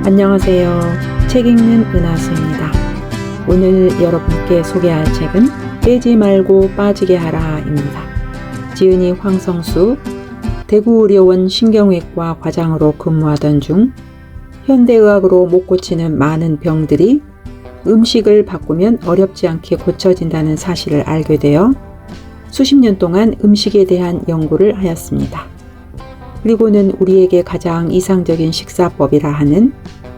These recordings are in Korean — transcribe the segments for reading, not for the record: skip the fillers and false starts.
안녕하세요. 책 읽는 은하수입니다. 오늘 여러분께 소개할 책은 빼지 말고 빠지게 하라입니다. 지은이 황성수, 대구의료원 신경외과 과장으로 근무하던 중 현대의학으로 못 고치는 많은 병들이 음식을 바꾸면 어렵지 않게 고쳐진다는 사실을 알게 되어 수십 년 동안 음식에 대한 연구를 하였습니다. 그리고는 우리에게 가장 이상적인 식사법이라 하는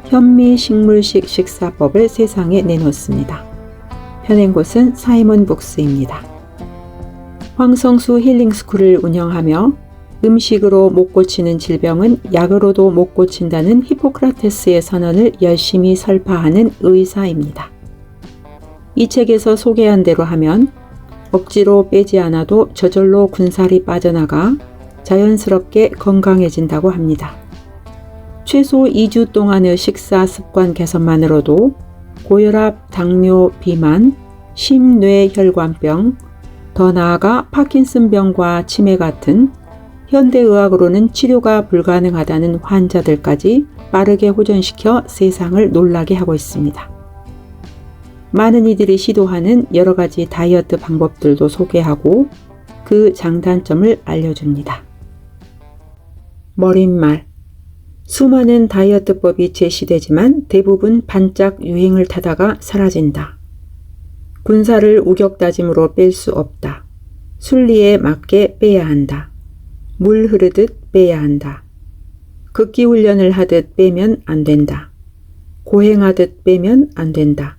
현미식물식 식사법을 세상에 내놓습니다. 펴낸 곳은 사이먼북스입니다. 황성수 힐링스쿨을 운영하며 음식으로 못 고치는 질병은 약으로도 못 고친다는 히포크라테스의 선언을 열심히 설파하는 의사입니다. 이 책에서 소개한 대로 하면 억지로 빼지 않아도 저절로 군살이 빠져나가 자연스럽게 건강해진다고 합니다. 최소 2주 동안의 식사 습관 개선만으로도 고혈압, 당뇨, 비만, 심뇌혈관병, 더 나아가 파킨슨병과 치매 같은 현대의학으로는 치료가 불가능하다는 환자들까지 빠르게 호전시켜 세상을 놀라게 하고 있습니다. 많은 이들이 시도하는 여러 가지 다이어트 방법들도 소개하고 그 장단점을 알려줍니다. 머릿말. 수많은 다이어트법이 제시되지만 대부분 반짝 유행을 타다가 사라진다. 군살을 우격다짐으로 뺄 수 없다. 순리에 맞게 빼야 한다. 물 흐르듯 빼야 한다. 극기 훈련을 하듯 빼면 안 된다. 고행하듯 빼면 안 된다.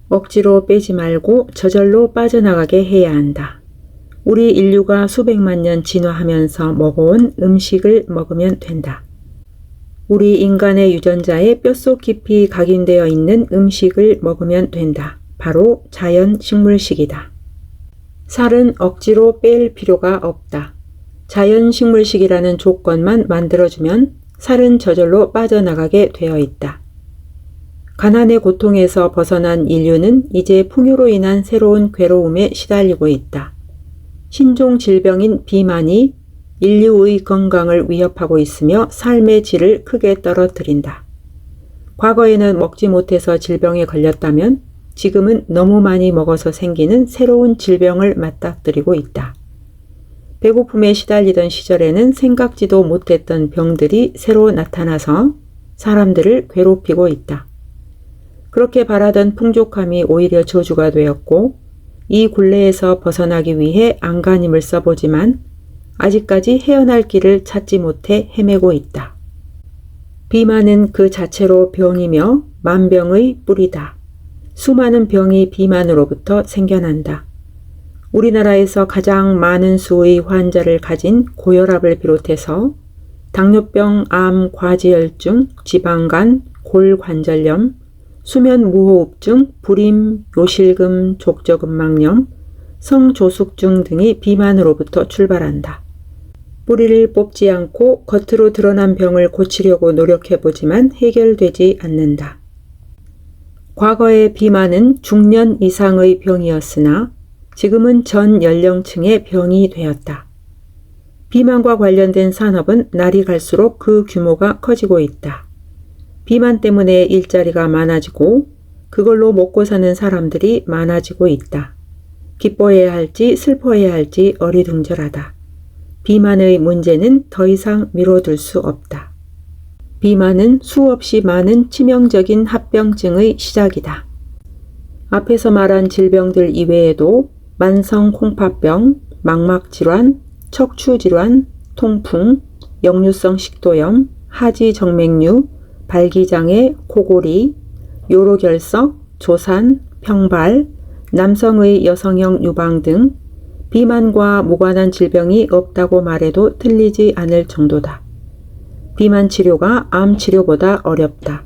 억지로 빼지 말고 저절로 빠져나가게 해야 한다. 우리 인류가 수백만 년 진화하면서 먹어온 음식을 먹으면 된다. 우리 인간의 유전자에 뼛속 깊이 각인되어 있는 음식을 먹으면 된다. 바로 자연 식물식이다. 살은 억지로 뺄 필요가 없다. 자연 식물식이라는 조건만 만들어주면 살은 저절로 빠져나가게 되어 있다. 가난의 고통에서 벗어난 인류는 이제 풍요로 인한 새로운 괴로움에 시달리고 있다. 신종 질병인 비만이 인류의 건강을 위협하고 있으며 삶의 질을 크게 떨어뜨린다. 과거에는 먹지 못해서 질병에 걸렸다면 지금은 너무 많이 먹어서 생기는 새로운 질병을 맞닥뜨리고 있다. 배고픔에 시달리던 시절에는 생각지도 못했던 병들이 새로 나타나서 사람들을 괴롭히고 있다. 그렇게 바라던 풍족함이 오히려 저주가 되었고 이 굴레에서 벗어나기 위해 안간힘을 써보지만 아직까지 헤어날 길을 찾지 못해 헤매고 있다. 비만은 그 자체로 병이며 만병의 뿌리다. 수많은 병이 비만으로부터 생겨난다. 우리나라에서 가장 많은 수의 환자를 가진 고혈압을 비롯해서 당뇨병, 암, 과지혈증, 지방간, 골관절염, 수면무호흡증, 불임, 요실금, 족저근막염, 성조숙증 등이 비만으로부터 출발한다. 뿌리를 뽑지 않고 겉으로 드러난 병을 고치려고 노력해보지만 해결되지 않는다. 과거의 비만은 중년 이상의 병이었으나 지금은 전 연령층의 병이 되었다. 비만과 관련된 산업은 날이 갈수록 그 규모가 커지고 있다. 비만 때문에 일자리가 많아지고 그걸로 먹고 사는 사람들이 많아지고 있다. 기뻐해야 할지 슬퍼해야 할지 어리둥절하다. 비만의 문제는 더 이상 미뤄둘 수 없다. 비만은 수없이 많은 치명적인 합병증의 시작이다. 앞에서 말한 질병들 이외에도 만성 콩팥병, 망막질환, 척추질환, 통풍, 역류성 식도염, 하지정맥류, 발기장애, 코골이, 요로결석, 조산, 평발, 남성의 여성형 유방 등 비만과 무관한 질병이 없다고 말해도 틀리지 않을 정도다. 비만 치료가 암 치료보다 어렵다.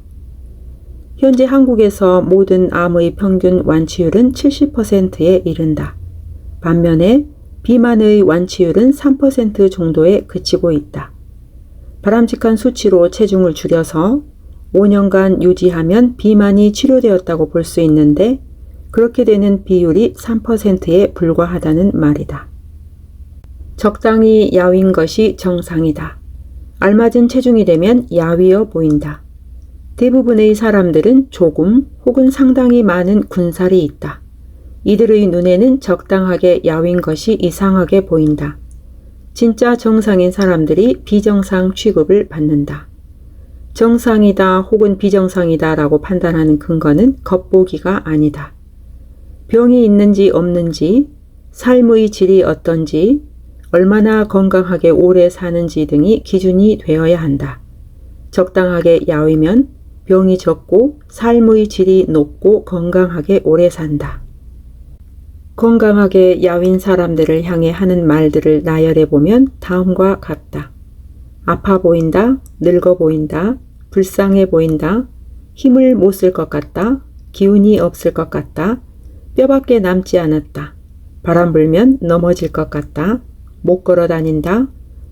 현재 한국에서 모든 암의 평균 완치율은 70%에 이른다. 반면에 비만의 완치율은 3% 정도에 그치고 있다. 바람직한 수치로 체중을 줄여서 5년간 유지하면 비만이 치료되었다고 볼 수 있는데 그렇게 되는 비율이 3%에 불과하다는 말이다. 적당히 야윈 것이 정상이다. 알맞은 체중이 되면 야위어 보인다. 대부분의 사람들은 조금 혹은 상당히 많은 군살이 있다. 이들의 눈에는 적당하게 야윈 것이 이상하게 보인다. 진짜 정상인 사람들이 비정상 취급을 받는다. 정상이다 혹은 비정상이다 라고 판단하는 근거는 겉보기가 아니다. 병이 있는지 없는지, 삶의 질이 어떤지, 얼마나 건강하게 오래 사는지 등이 기준이 되어야 한다. 적당하게 야위면 병이 적고 삶의 질이 높고 건강하게 오래 산다. 건강하게 야윈 사람들을 향해 하는 말들을 나열해 보면 다음과 같다. 아파 보인다, 늙어 보인다, 불쌍해 보인다, 힘을 못 쓸 것 같다, 기운이 없을 것 같다, 뼈밖에 남지 않았다, 바람 불면 넘어질 것 같다, 못 걸어 다닌다,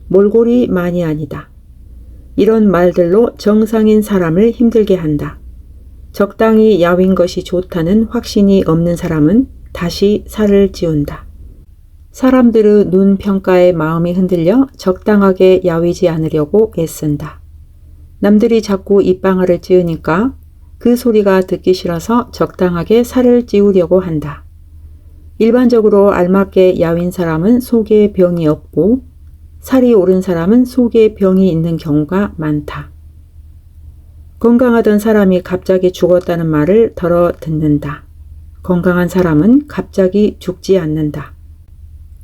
몰골이 많이 아니다. 이런 말들로 정상인 사람을 힘들게 한다. 적당히 야윈 것이 좋다는 확신이 없는 사람은 다시 살을 찌운다. 사람들의 눈 평가에 마음이 흔들려 적당하게 야위지 않으려고 애쓴다. 남들이 자꾸 입방아를 찌으니까 그 소리가 듣기 싫어서 적당하게 살을 찌우려고 한다. 일반적으로 알맞게 야윈 사람은 속에 병이 없고 살이 오른 사람은 속에 병이 있는 경우가 많다. 건강하던 사람이 갑자기 죽었다는 말을 덜어 듣는다. 건강한 사람은 갑자기 죽지 않는다.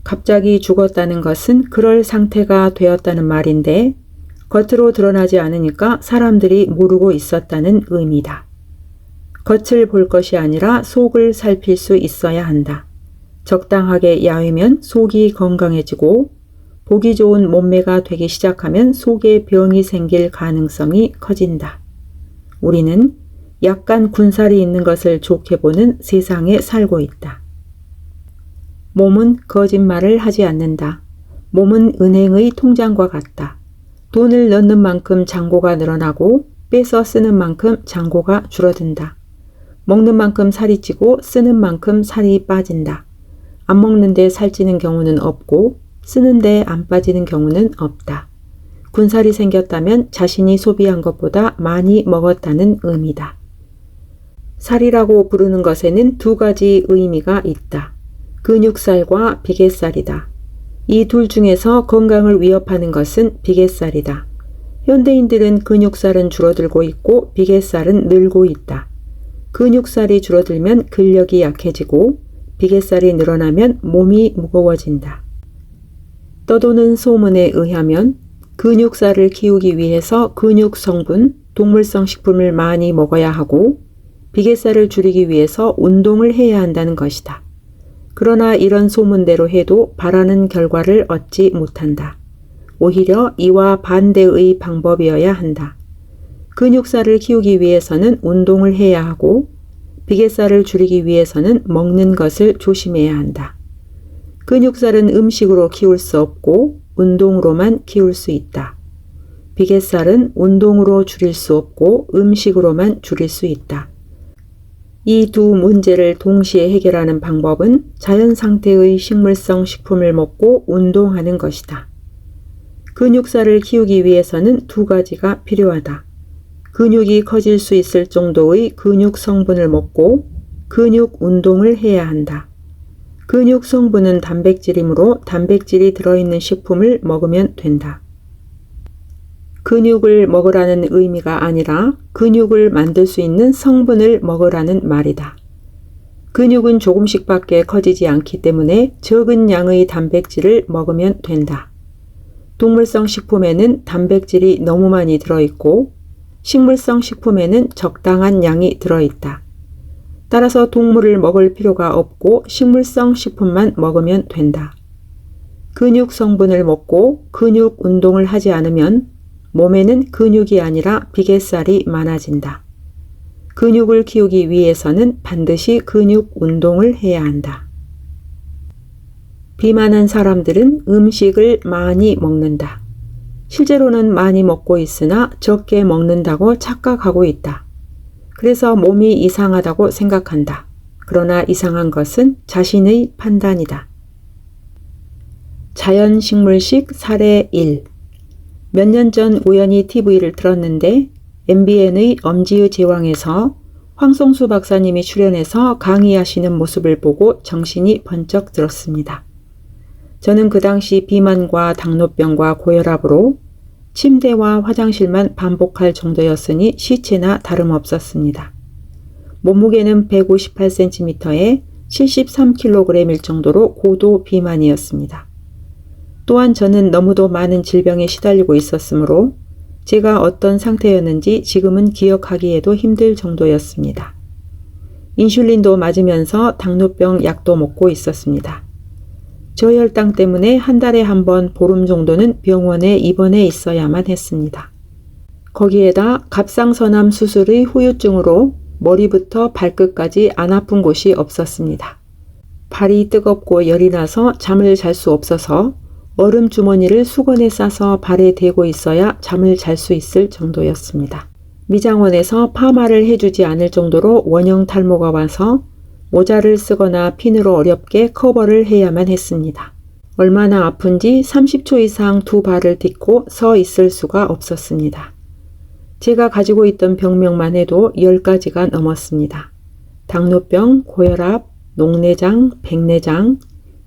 갑자기 죽었다는 것은 그럴 상태가 되었다는 말인데 겉으로 드러나지 않으니까 사람들이 모르고 있었다는 의미다. 겉을 볼 것이 아니라 속을 살필 수 있어야 한다. 적당하게 야위면 속이 건강해지고 보기 좋은 몸매가 되기 시작하면 속에 병이 생길 가능성이 커진다. 우리는 약간 군살이 있는 것을 좋게 보는 세상에 살고 있다. 몸은 거짓말을 하지 않는다. 몸은 은행의 통장과 같다. 돈을 넣는 만큼 잔고가 늘어나고 빼서 쓰는 만큼 잔고가 줄어든다. 먹는 만큼 살이 찌고 쓰는 만큼 살이 빠진다. 안 먹는데 살찌는 경우는 없고 쓰는데 안 빠지는 경우는 없다. 군살이 생겼다면 자신이 소비한 것보다 많이 먹었다는 의미다. 살이라고 부르는 것에는 두 가지 의미가 있다. 근육살과 비계살이다. 이 둘 중에서 건강을 위협하는 것은 비계살이다. 현대인들은 근육살은 줄어들고 있고 비계살은 늘고 있다. 근육살이 줄어들면 근력이 약해지고 비계살이 늘어나면 몸이 무거워진다. 떠도는 소문에 의하면 근육살을 키우기 위해서 근육 성분, 동물성 식품을 많이 먹어야 하고 비계살을 줄이기 위해서 운동을 해야 한다는 것이다. 그러나 이런 소문대로 해도 바라는 결과를 얻지 못한다. 오히려 이와 반대의 방법이어야 한다. 근육살을 키우기 위해서는 운동을 해야 하고 비계살을 줄이기 위해서는 먹는 것을 조심해야 한다. 근육살은 음식으로 키울 수 없고 운동으로만 키울 수 있다. 비계살은 운동으로 줄일 수 없고 음식으로만 줄일 수 있다. 이 두 문제를 동시에 해결하는 방법은 자연 상태의 식물성 식품을 먹고 운동하는 것이다. 근육살을 키우기 위해서는 두 가지가 필요하다. 근육이 커질 수 있을 정도의 근육 성분을 먹고 근육 운동을 해야 한다. 근육 성분은 단백질이므로 단백질이 들어있는 식품을 먹으면 된다. 근육을 먹으라는 의미가 아니라 근육을 만들 수 있는 성분을 먹으라는 말이다. 근육은 조금씩밖에 커지지 않기 때문에 적은 양의 단백질을 먹으면 된다. 동물성 식품에는 단백질이 너무 많이 들어있고 식물성 식품에는 적당한 양이 들어있다. 따라서 동물을 먹을 필요가 없고 식물성 식품만 먹으면 된다. 근육 성분을 먹고 근육 운동을 하지 않으면 몸에는 근육이 아니라 비계살이 많아진다. 근육을 키우기 위해서는 반드시 근육 운동을 해야 한다. 비만한 사람들은 음식을 많이 먹는다. 실제로는 많이 먹고 있으나 적게 먹는다고 착각하고 있다. 그래서 몸이 이상하다고 생각한다. 그러나 이상한 것은 자신의 판단이다. 자연식물식 사례 1. 몇 년 전 우연히 TV를 틀었는데 MBN의 엄지의 제왕에서 황성수 박사님이 출연해서 강의하시는 모습을 보고 정신이 번쩍 들었습니다. 저는 그 당시 비만과 당뇨병과 고혈압으로 침대와 화장실만 반복할 정도였으니 시체나 다름없었습니다. 몸무게는 158cm에 73kg일 정도로 고도 비만이었습니다. 또한 저는 너무도 많은 질병에 시달리고 있었으므로 제가 어떤 상태였는지 지금은 기억하기에도 힘들 정도였습니다. 인슐린도 맞으면서 당뇨병 약도 먹고 있었습니다. 저혈당 때문에 한 달에 한 번 보름 정도는 병원에 입원해 있어야만 했습니다. 거기에다 갑상선암 수술의 후유증으로 머리부터 발끝까지 안 아픈 곳이 없었습니다. 발이 뜨겁고 열이 나서 잠을 잘 수 없어서 얼음 주머니를 수건에 싸서 발에 대고 있어야 잠을 잘 수 있을 정도였습니다. 미장원에서 파마를 해주지 않을 정도로 원형 탈모가 와서 모자를 쓰거나 핀으로 어렵게 커버를 해야만 했습니다. 얼마나 아픈지 30초 이상 두 발을 딛고 서 있을 수가 없었습니다. 제가 가지고 있던 병명만 해도 10가지가 넘었습니다. 당뇨병, 고혈압, 녹내장, 백내장,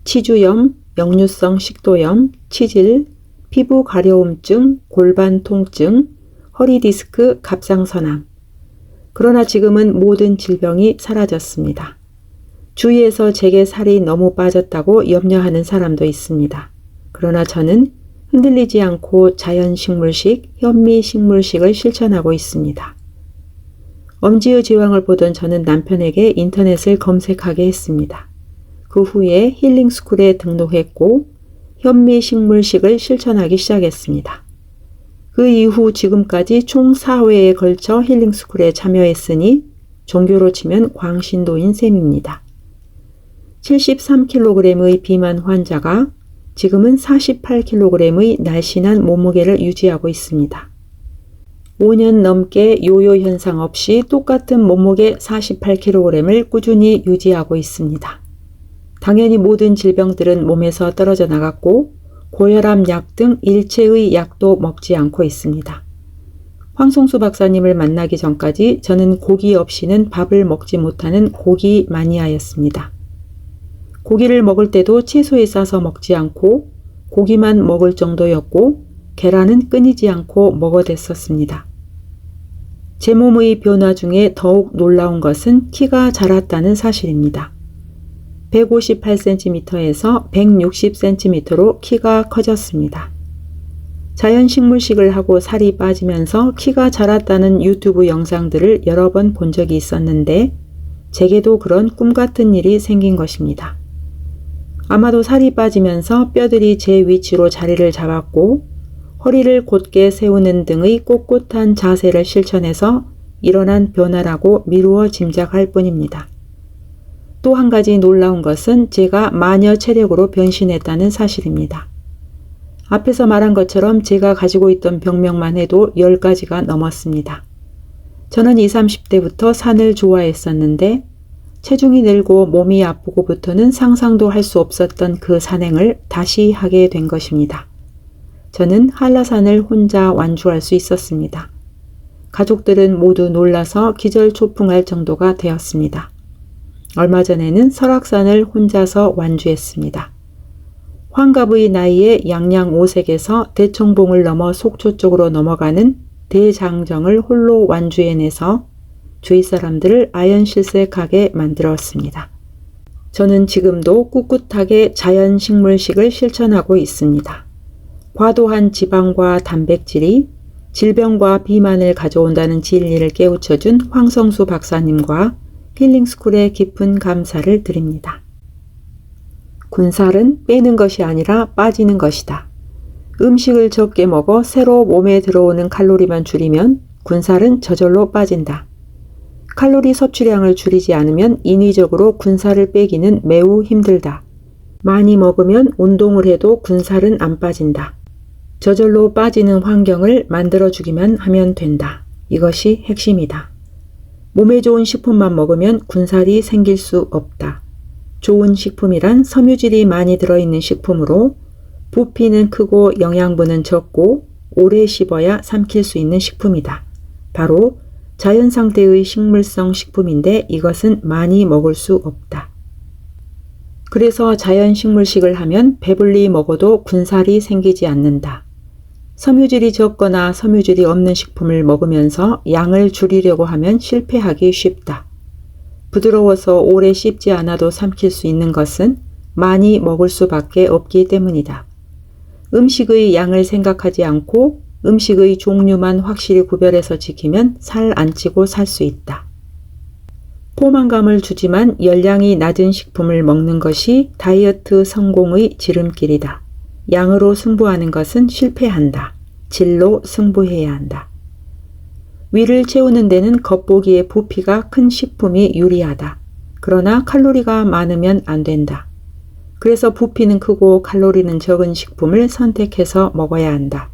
치주염, 역류성 식도염, 치질, 피부 가려움증, 골반 통증, 허리 디스크, 갑상선암. 그러나 지금은 모든 질병이 사라졌습니다. 주위에서 제게 살이 너무 빠졌다고 염려하는 사람도 있습니다. 그러나 저는 흔들리지 않고 자연식물식, 현미식물식을 실천하고 있습니다. 엄지의 제왕을 보던 저는 남편에게 인터넷을 검색하게 했습니다. 그 후에 힐링스쿨에 등록했고 현미식물식을 실천하기 시작했습니다. 그 이후 지금까지 총 4회에 걸쳐 힐링스쿨에 참여했으니 종교로 치면 광신도인 셈입니다. 73kg의 비만 환자가 지금은 48kg의 날씬한 몸무게를 유지하고 있습니다. 5년 넘게 요요 현상 없이 똑같은 몸무게 48kg을 꾸준히 유지하고 있습니다. 당연히 모든 질병들은 몸에서 떨어져 나갔고 고혈압 약 등 일체의 약도 먹지 않고 있습니다. 황성수 박사님을 만나기 전까지 저는 고기 없이는 밥을 먹지 못하는 고기 마니아였습니다. 고기를 먹을 때도 채소에 싸서 먹지 않고 고기만 먹을 정도였고 계란은 끊이지 않고 먹어댔었습니다. 제 몸의 변화 중에 더욱 놀라운 것은 키가 자랐다는 사실입니다. 158cm에서 160cm로 키가 커졌습니다. 자연식물식을 하고 살이 빠지면서 키가 자랐다는 유튜브 영상들을 여러 번 본 적이 있었는데 제게도 그런 꿈 같은 일이 생긴 것입니다. 아마도 살이 빠지면서 뼈들이 제 위치로 자리를 잡았고 허리를 곧게 세우는 등의 꼿꼿한 자세를 실천해서 일어난 변화라고 미루어 짐작할 뿐입니다. 또 한 가지 놀라운 것은 제가 마녀 체력으로 변신했다는 사실입니다. 앞에서 말한 것처럼 제가 가지고 있던 병명만 해도 10가지가 넘었습니다. 저는 20, 30대부터 산을 좋아했었는데 체중이 늘고 몸이 아프고부터는 상상도 할 수 없었던 그 산행을 다시 하게 된 것입니다. 저는 한라산을 혼자 완주할 수 있었습니다. 가족들은 모두 놀라서 기절초풍할 정도가 되었습니다. 얼마 전에는 설악산을 혼자서 완주했습니다. 환갑의 나이에 양양오색에서 대청봉을 넘어 속초 쪽으로 넘어가는 대장정을 홀로 완주해내서 주위 사람들을 아연실색하게 만들었습니다. 저는 지금도 꿋꿋하게 자연식물식을 실천하고 있습니다. 과도한 지방과 단백질이 질병과 비만을 가져온다는 진리를 깨우쳐준 황성수 박사님과 힐링스쿨에 깊은 감사를 드립니다. 군살은 빼는 것이 아니라 빠지는 것이다. 음식을 적게 먹어 새로 몸에 들어오는 칼로리만 줄이면 군살은 저절로 빠진다. 칼로리 섭취량을 줄이지 않으면 인위적으로 군살을 빼기는 매우 힘들다. 많이 먹으면 운동을 해도 군살은 안 빠진다. 저절로 빠지는 환경을 만들어주기만 하면 된다. 이것이 핵심이다. 몸에 좋은 식품만 먹으면 군살이 생길 수 없다. 좋은 식품이란 섬유질이 많이 들어있는 식품으로 부피는 크고 영양분은 적고 오래 씹어야 삼킬 수 있는 식품이다. 바로 자연 상태의 식물성 식품인데 이것은 많이 먹을 수 없다. 그래서 자연 식물식을 하면 배불리 먹어도 군살이 생기지 않는다. 섬유질이 적거나 섬유질이 없는 식품을 먹으면서 양을 줄이려고 하면 실패하기 쉽다. 부드러워서 오래 씹지 않아도 삼킬 수 있는 것은 많이 먹을 수밖에 없기 때문이다. 음식의 양을 생각하지 않고 음식의 종류만 확실히 구별해서 지키면 살 안 찌고 살 수 있다. 포만감을 주지만 열량이 낮은 식품을 먹는 것이 다이어트 성공의 지름길이다. 양으로 승부하는 것은 실패한다. 질로 승부해야 한다. 위를 채우는 데는 겉보기에 부피가 큰 식품이 유리하다. 그러나 칼로리가 많으면 안 된다. 그래서 부피는 크고 칼로리는 적은 식품을 선택해서 먹어야 한다.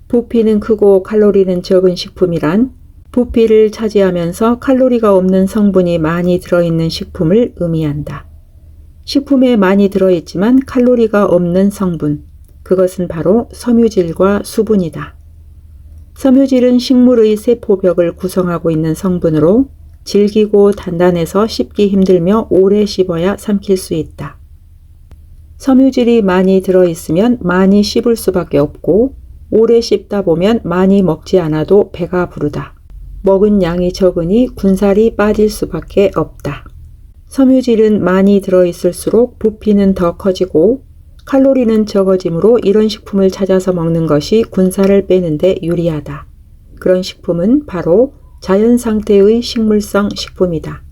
부피는 크고 칼로리는 적은 식품이란 부피를 차지하면서 칼로리가 없는 성분이 많이 들어있는 식품을 의미한다. 식품에 많이 들어있지만 칼로리가 없는 성분, 그것은 바로 섬유질과 수분이다. 섬유질은 식물의 세포벽을 구성하고 있는 성분으로 질기고 단단해서 씹기 힘들며 오래 씹어야 삼킬 수 있다. 섬유질이 많이 들어있으면 많이 씹을 수밖에 없고 오래 씹다 보면 많이 먹지 않아도 배가 부르다. 먹은 양이 적으니 군살이 빠질 수밖에 없다. 섬유질은 많이 들어있을수록 부피는 더 커지고 칼로리는 적어지므로 이런 식품을 찾아서 먹는 것이 군살을 빼는 데 유리하다. 그런 식품은 바로 자연 상태의 식물성 식품이다.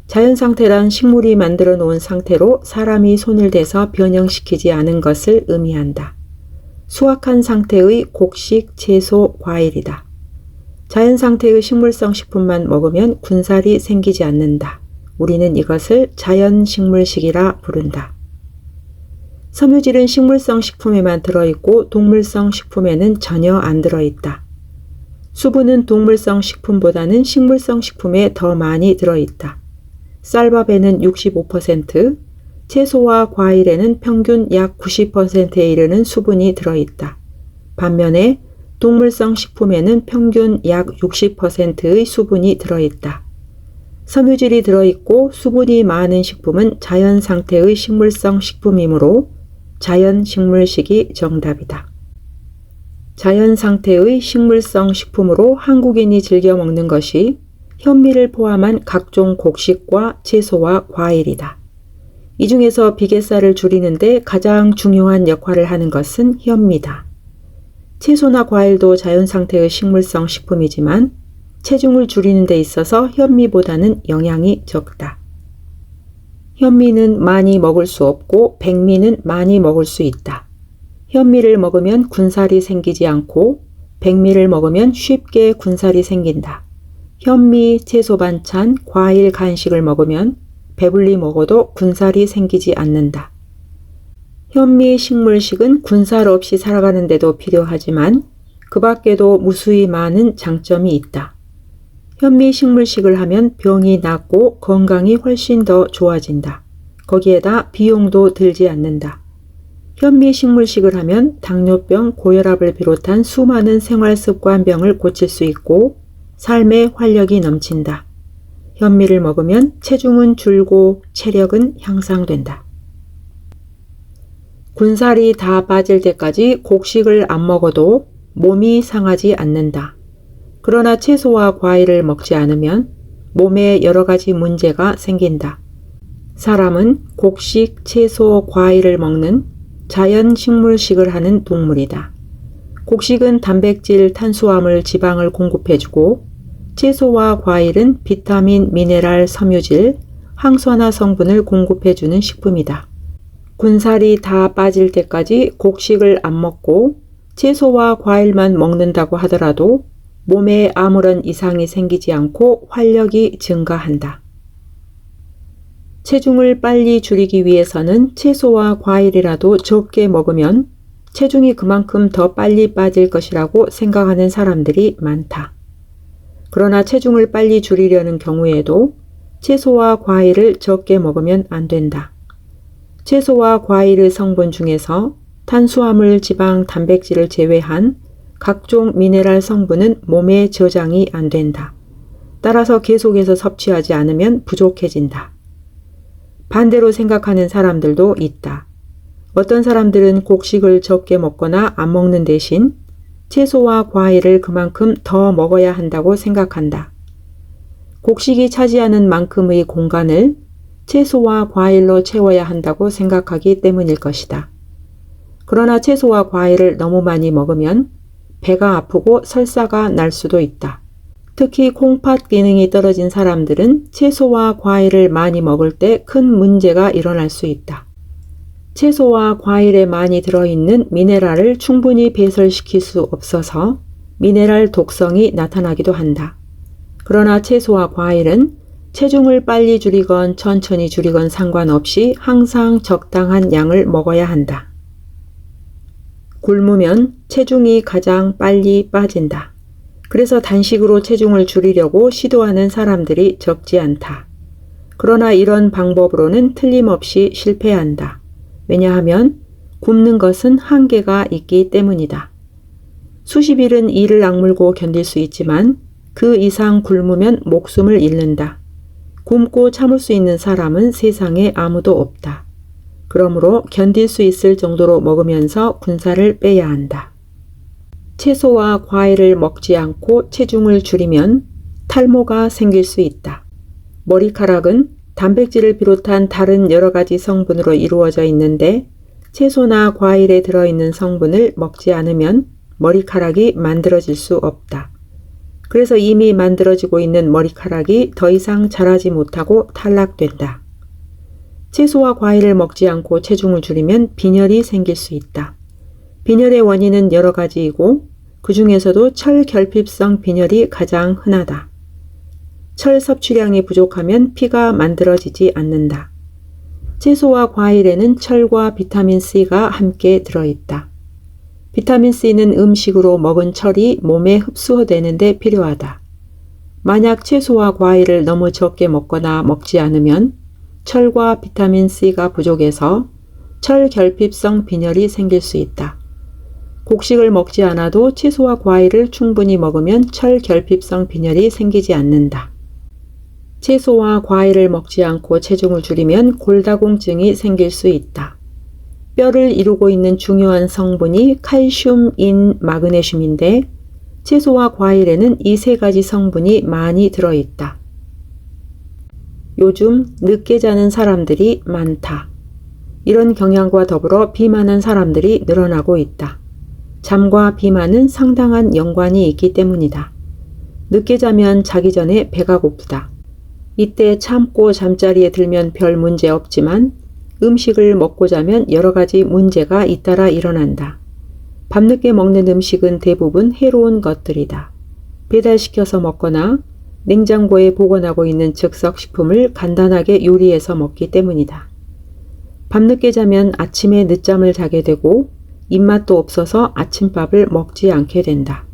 자연 상태란 식물이 만들어 놓은 상태로 사람이 손을 대서 변형시키지 않은 것을 의미한다. 수확한 상태의 곡식, 채소, 과일이다. 자연 상태의 식물성 식품만 먹으면 군살이 생기지 않는다. 우리는 이것을 자연 식물식이라 부른다. 섬유질은 식물성 식품에만 들어있고 동물성 식품에는 전혀 안 들어있다. 수분은 동물성 식품보다는 식물성 식품에 더 많이 들어있다. 쌀밥에는 65%, 채소와 과일에는 평균 약 90%에 이르는 수분이 들어있다. 반면에 동물성 식품에는 평균 약 60%의 수분이 들어있다. 섬유질이 들어있고 수분이 많은 식품은 자연 상태의 식물성 식품이므로 자연 식물식이 정답이다. 자연 상태의 식물성 식품으로 한국인이 즐겨 먹는 것이 현미를 포함한 각종 곡식과 채소와 과일이다. 이 중에서 비계살을 줄이는데 가장 중요한 역할을 하는 것은 현미다. 채소나 과일도 자연 상태의 식물성 식품이지만 체중을 줄이는 데 있어서 현미보다는 영양이 적다. 현미는 많이 먹을 수 없고 백미는 많이 먹을 수 있다. 현미를 먹으면 군살이 생기지 않고 백미를 먹으면 쉽게 군살이 생긴다. 현미, 채소 반찬, 과일 간식을 먹으면 배불리 먹어도 군살이 생기지 않는다. 현미 식물식은 군살 없이 살아가는 데도 필요하지만 그 밖에도 무수히 많은 장점이 있다. 현미 식물식을 하면 병이 낫고 건강이 훨씬 더 좋아진다. 거기에다 비용도 들지 않는다. 현미 식물식을 하면 당뇨병, 고혈압을 비롯한 수많은 생활습관병을 고칠 수 있고 삶에 활력이 넘친다. 현미를 먹으면 체중은 줄고 체력은 향상된다. 군살이 다 빠질 때까지 곡식을 안 먹어도 몸이 상하지 않는다. 그러나 채소와 과일을 먹지 않으면 몸에 여러 가지 문제가 생긴다. 사람은 곡식, 채소, 과일을 먹는 자연 식물식을 하는 동물이다. 곡식은 단백질, 탄수화물, 지방을 공급해주고 채소와 과일은 비타민, 미네랄, 섬유질, 항산화 성분을 공급해주는 식품이다. 군살이 다 빠질 때까지 곡식을 안 먹고 채소와 과일만 먹는다고 하더라도 몸에 아무런 이상이 생기지 않고 활력이 증가한다. 체중을 빨리 줄이기 위해서는 채소와 과일이라도 적게 먹으면 체중이 그만큼 더 빨리 빠질 것이라고 생각하는 사람들이 많다. 그러나 체중을 빨리 줄이려는 경우에도 채소와 과일을 적게 먹으면 안 된다. 채소와 과일의 성분 중에서 탄수화물, 지방, 단백질을 제외한 각종 미네랄 성분은 몸에 저장이 안 된다. 따라서 계속해서 섭취하지 않으면 부족해진다. 반대로 생각하는 사람들도 있다. 어떤 사람들은 곡식을 적게 먹거나 안 먹는 대신 채소와 과일을 그만큼 더 먹어야 한다고 생각한다. 곡식이 차지하는 만큼의 공간을 채소와 과일로 채워야 한다고 생각하기 때문일 것이다. 그러나 채소와 과일을 너무 많이 먹으면 배가 아프고 설사가 날 수도 있다. 특히 콩팥 기능이 떨어진 사람들은 채소와 과일을 많이 먹을 때 큰 문제가 일어날 수 있다. 채소와 과일에 많이 들어있는 미네랄을 충분히 배설시킬 수 없어서 미네랄 독성이 나타나기도 한다. 그러나 채소와 과일은 체중을 빨리 줄이건 천천히 줄이건 상관없이 항상 적당한 양을 먹어야 한다. 굶으면 체중이 가장 빨리 빠진다. 그래서 단식으로 체중을 줄이려고 시도하는 사람들이 적지 않다. 그러나 이런 방법으로는 틀림없이 실패한다. 왜냐하면 굶는 것은 한계가 있기 때문이다. 수십 일은 이를 악물고 견딜 수 있지만 그 이상 굶으면 목숨을 잃는다. 굶고 참을 수 있는 사람은 세상에 아무도 없다. 그러므로 견딜 수 있을 정도로 먹으면서 군살을 빼야 한다. 채소와 과일을 먹지 않고 체중을 줄이면 탈모가 생길 수 있다. 머리카락은 단백질을 비롯한 다른 여러 가지 성분으로 이루어져 있는데 채소나 과일에 들어있는 성분을 먹지 않으면 머리카락이 만들어질 수 없다. 그래서 이미 만들어지고 있는 머리카락이 더 이상 자라지 못하고 탈락된다. 채소와 과일을 먹지 않고 체중을 줄이면 빈혈이 생길 수 있다. 빈혈의 원인은 여러 가지이고 그 중에서도 철결핍성 빈혈이 가장 흔하다. 철 섭취량이 부족하면 피가 만들어지지 않는다. 채소와 과일에는 철과 비타민 C가 함께 들어있다. 비타민 C는 음식으로 먹은 철이 몸에 흡수되는 데 필요하다. 만약 채소와 과일을 너무 적게 먹거나 먹지 않으면 철과 비타민 C가 부족해서 철결핍성 빈혈이 생길 수 있다. 곡식을 먹지 않아도 채소와 과일을 충분히 먹으면 철결핍성 빈혈이 생기지 않는다. 채소와 과일을 먹지 않고 체중을 줄이면 골다공증이 생길 수 있다. 뼈를 이루고 있는 중요한 성분이 칼슘, 인, 마그네슘인데 채소와 과일에는 이 세 가지 성분이 많이 들어있다. 요즘 늦게 자는 사람들이 많다. 이런 경향과 더불어 비만한 사람들이 늘어나고 있다. 잠과 비만은 상당한 연관이 있기 때문이다. 늦게 자면 자기 전에 배가 고프다. 이때 참고 잠자리에 들면 별 문제 없지만 음식을 먹고 자면 여러 가지 문제가 잇따라 일어난다. 밤늦게 먹는 음식은 대부분 해로운 것들이다. 배달시켜서 먹거나 냉장고에 보관하고 있는 즉석식품을 간단하게 요리해서 먹기 때문이다. 밤늦게 자면 아침에 늦잠을 자게 되고 입맛도 없어서 아침밥을 먹지 않게 된다.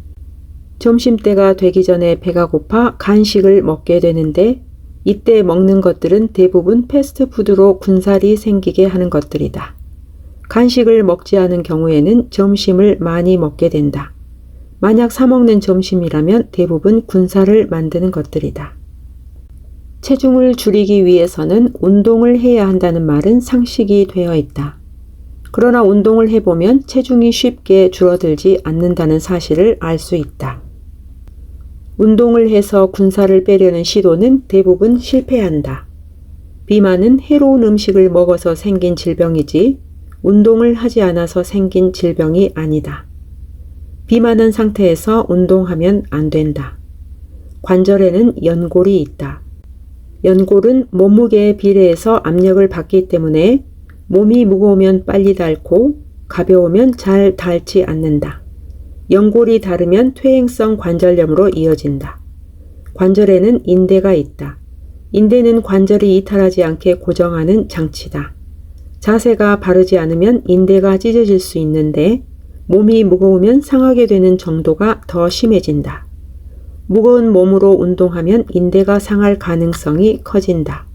점심때가 되기 전에 배가 고파 간식을 먹게 되는데 이때 먹는 것들은 대부분 패스트푸드로 군살이 생기게 하는 것들이다. 간식을 먹지 않은 경우에는 점심을 많이 먹게 된다. 만약 사 먹는 점심이라면 대부분 군살을 만드는 것들이다. 체중을 줄이기 위해서는 운동을 해야 한다는 말은 상식이 되어 있다. 그러나 운동을 해보면 체중이 쉽게 줄어들지 않는다는 사실을 알 수 있다. 운동을 해서 군살을 빼려는 시도는 대부분 실패한다. 비만은 해로운 음식을 먹어서 생긴 질병이지 운동을 하지 않아서 생긴 질병이 아니다. 비만한 상태에서 운동하면 안 된다. 관절에는 연골이 있다. 연골은 몸무게에 비례해서 압력을 받기 때문에 몸이 무거우면 빨리 닳고 가벼우면 잘 닳지 않는다. 연골이 닳으면 퇴행성 관절염으로 이어진다. 관절에는 인대가 있다. 인대는 관절이 이탈하지 않게 고정하는 장치다. 자세가 바르지 않으면 인대가 찢어질 수 있는데 몸이 무거우면 상하게 되는 정도가 더 심해진다. 무거운 몸으로 운동하면 인대가 상할 가능성이 커진다.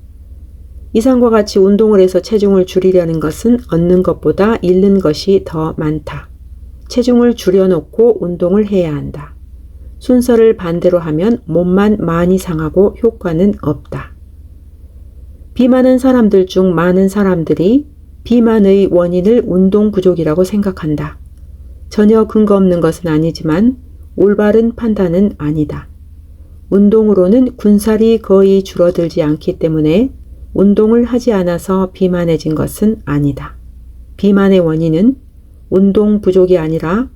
이상과 같이 운동을 해서 체중을 줄이려는 것은 얻는 것보다 잃는 것이 더 많다. 체중을 줄여놓고 운동을 해야 한다. 순서를 반대로 하면 몸만 많이 상하고 효과는 없다. 비만은 사람들 중 많은 사람들이 비만의 원인을 운동 부족이라고 생각한다. 전혀 근거 없는 것은 아니지만 올바른 판단은 아니다. 운동으로는 군살이 거의 줄어들지 않기 때문에 운동을 하지 않아서 비만해진 것은 아니다. 비만의 원인은 운동 부족이 아니라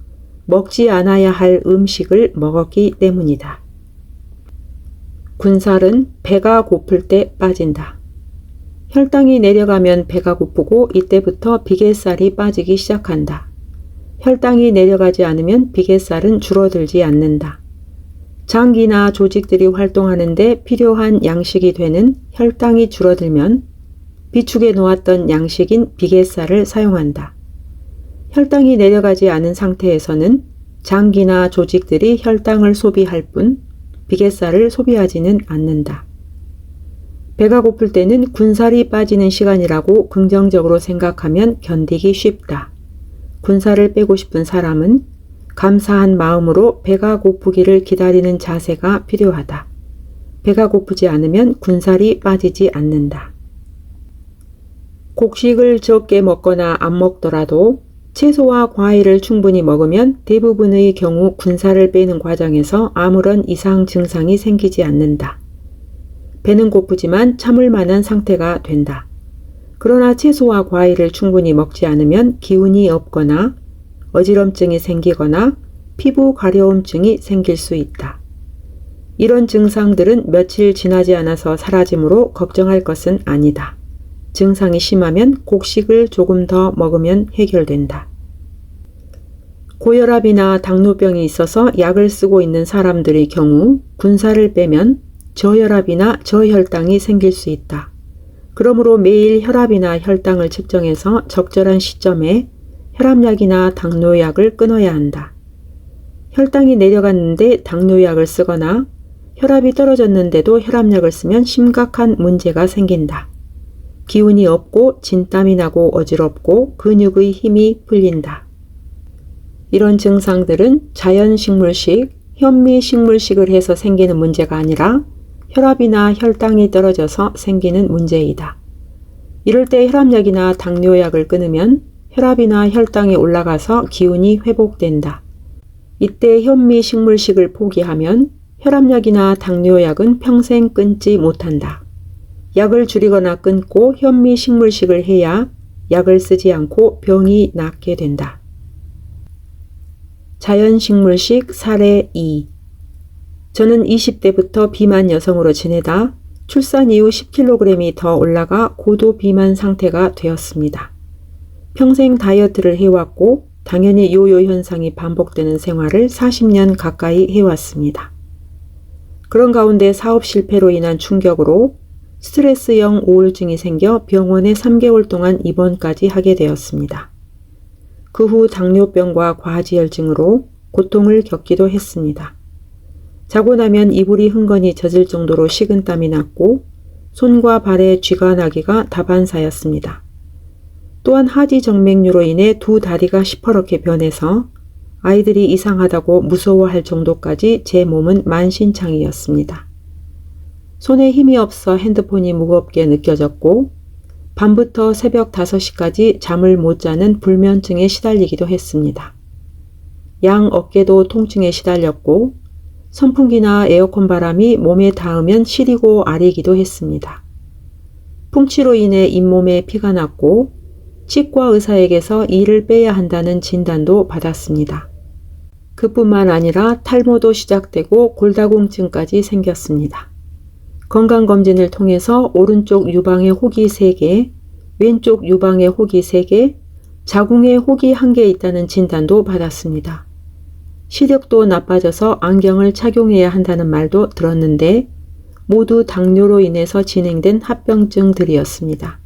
먹지 않아야 할 음식을 먹었기 때문이다. 군살은 배가 고플 때 빠진다. 혈당이 내려가면 배가 고프고 이때부터 비계살이 빠지기 시작한다. 혈당이 내려가지 않으면 비계살은 줄어들지 않는다. 장기나 조직들이 활동하는데 필요한 양식이 되는 혈당이 줄어들면 비축해 놓았던 양식인 비계살을 사용한다. 혈당이 내려가지 않은 상태에서는 장기나 조직들이 혈당을 소비할 뿐 비계살을 소비하지는 않는다. 배가 고플 때는 군살이 빠지는 시간이라고 긍정적으로 생각하면 견디기 쉽다. 군살을 빼고 싶은 사람은 감사한 마음으로 배가 고프기를 기다리는 자세가 필요하다. 배가 고프지 않으면 군살이 빠지지 않는다. 곡식을 적게 먹거나 안 먹더라도 채소와 과일을 충분히 먹으면 대부분의 경우 군살을 빼는 과정에서 아무런 이상 증상이 생기지 않는다. 배는 고프지만 참을 만한 상태가 된다. 그러나 채소와 과일을 충분히 먹지 않으면 기운이 없거나 어지럼증이 생기거나 피부 가려움증이 생길 수 있다. 이런 증상들은 며칠 지나지 않아서 사라지므로 걱정할 것은 아니다. 증상이 심하면 곡식을 조금 더 먹으면 해결된다. 고혈압이나 당뇨병이 있어서 약을 쓰고 있는 사람들의 경우 군살을 빼면 저혈압이나 저혈당이 생길 수 있다. 그러므로 매일 혈압이나 혈당을 측정해서 적절한 시점에 혈압약이나 당뇨약을 끊어야 한다. 혈당이 내려갔는데 당뇨약을 쓰거나 혈압이 떨어졌는데도 혈압약을 쓰면 심각한 문제가 생긴다. 기운이 없고 진땀이 나고 어지럽고 근육의 힘이 풀린다. 이런 증상들은 자연식물식, 현미식물식을 해서 생기는 문제가 아니라 혈압이나 혈당이 떨어져서 생기는 문제이다. 이럴 때 혈압약이나 당뇨약을 끊으면 혈압이나 혈당이 올라가서 기운이 회복된다. 이때 현미식물식을 포기하면 혈압약이나 당뇨약은 평생 끊지 못한다. 약을 줄이거나 끊고 현미식물식을 해야 약을 쓰지 않고 병이 낫게 된다. 자연식물식 사례 2. 저는 20대부터 비만 여성으로 지내다 출산 이후 10kg이 더 올라가 고도 비만 상태가 되었습니다. 평생 다이어트를 해왔고 당연히 요요 현상이 반복되는 생활을 40년 가까이 해왔습니다. 그런 가운데 사업 실패로 인한 충격으로 스트레스성 우울증이 생겨 병원에 3개월 동안 입원까지 하게 되었습니다. 그 후 당뇨병과 과지혈증으로 고통을 겪기도 했습니다. 자고 나면 이불이 흥건히 젖을 정도로 식은땀이 났고 손과 발에 쥐가 나기가 다반사였습니다. 또한 하지정맥류로 인해 두 다리가 시퍼렇게 변해서 아이들이 이상하다고 무서워할 정도까지 제 몸은 만신창이었습니다. 손에 힘이 없어 핸드폰이 무겁게 느껴졌고 밤부터 새벽 5시까지 잠을 못 자는 불면증에 시달리기도 했습니다. 양 어깨도 통증에 시달렸고 선풍기나 에어컨 바람이 몸에 닿으면 시리고 아리기도 했습니다. 풍치로 인해 잇몸에 피가 났고 치과 의사에게서 이를 빼야 한다는 진단도 받았습니다. 그뿐만 아니라 탈모도 시작되고 골다공증까지 생겼습니다. 건강검진을 통해서 오른쪽 유방에 혹이 3개, 왼쪽 유방에 혹이 3개, 자궁에 혹이 1개 있다는 진단도 받았습니다. 시력도 나빠져서 안경을 착용해야 한다는 말도 들었는데 모두 당뇨로 인해서 진행된 합병증들이었습니다.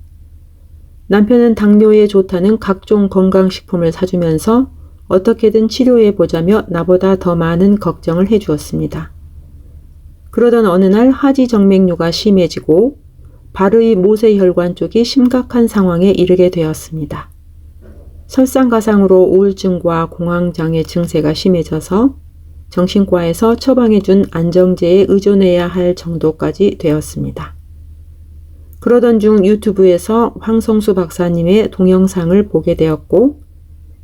남편은 당뇨에 좋다는 각종 건강식품을 사주면서 어떻게든 치료해보자며 나보다 더 많은 걱정을 해주었습니다. 그러던 어느 날 하지정맥류가 심해지고 발의 모세혈관 쪽이 심각한 상황에 이르게 되었습니다. 설상가상으로 우울증과 공황장애 증세가 심해져서 정신과에서 처방해준 안정제에 의존해야 할 정도까지 되었습니다. 그러던 중 유튜브에서 황성수 박사님의 동영상을 보게 되었고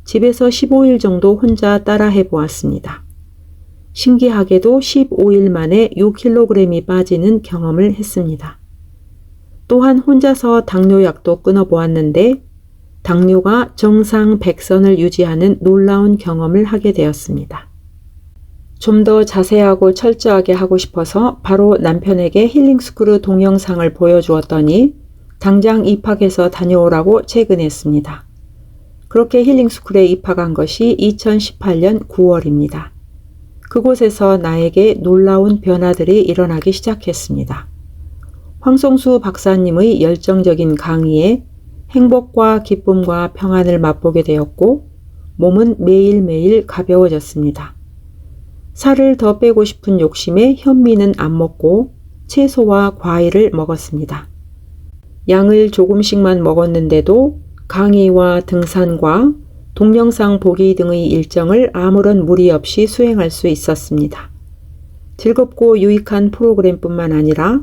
집에서 15일 정도 혼자 따라해 보았습니다. 신기하게도 15일 만에 6kg이 빠지는 경험을 했습니다. 또한 혼자서 당뇨약도 끊어보았는데 당뇨가 정상 100선을 유지하는 놀라운 경험을 하게 되었습니다. 좀 더 자세하고 철저하게 하고 싶어서 바로 남편에게 힐링스쿨 동영상을 보여주었더니 당장 입학해서 다녀오라고 채근했습니다. 그렇게 힐링스쿨에 입학한 것이 2018년 9월입니다. 그곳에서 나에게 놀라운 변화들이 일어나기 시작했습니다. 황성수 박사님의 열정적인 강의에 행복과 기쁨과 평안을 맛보게 되었고 몸은 매일매일 가벼워졌습니다. 살을 더 빼고 싶은 욕심에 현미는 안 먹고 채소와 과일을 먹었습니다. 양을 조금씩만 먹었는데도 강의와 등산과 동영상 보기 등의 일정을 아무런 무리 없이 수행할 수 있었습니다. 즐겁고 유익한 프로그램뿐만 아니라